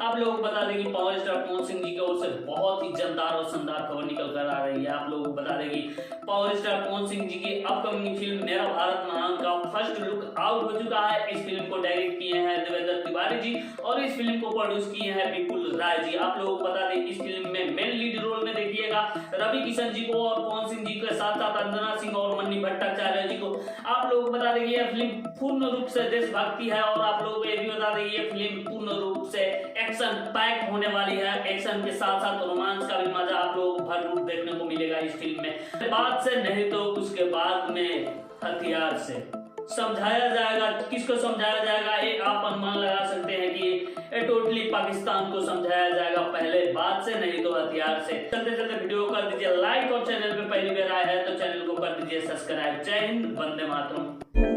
आप लोगों को बता दें कि पावर स्टार पवन सिंह जी की ओर से बहुत ही जानदार और शानदार खबर निकल कर आ रही है। आप लोगों को बता दें कि पावर स्टार पवन सिंह जी की अपकमिंग फिल्म मेरा भारत महान का फर्स्ट लुक आउट हो चुका है। इस फिल्म को डायरेक्ट किए हैं देवेंद्र तिवारी जी और इस फिल्म को प्रोड्यूस किए हैं विपुल राय जी। आप लोगों को बता दें इस फिल्म में मेन लीड रोल में देखिएगा रवि किशन जी को और पवन सिंह जी के साथ साथ अंजना सिंह और मन्नी भट्टाचार्य जी को। आप लोगों को बता दें यह फिल्म पूर्ण रूप से देशभक्ति है और आप लोगों को ये भी बता दें ये फिल्म पूर्ण रूप से एक्शन पैक होने वाली है। एक्शन के साथ साथ रोमांस का भी मजा आप लोगों को भरपूर देखने को मिलेगा इस फिल्म में। बात से नहीं तो उसके बाद में हथियार से समझाया जाएगा। किसको समझाया जाएगा ये आप अनुमान लगा सकते हैं कि ये टोटली पाकिस्तान को समझाया जाएगा, पहले बात से नहीं तो हथियार से। चलते चलते वीडियो को कर दीजिए लाइक और चैनल पे पहली बार आए हैं तो चैनल को कर दीजिए सब्सक्राइब। जय हिंद, वंदे मातरम।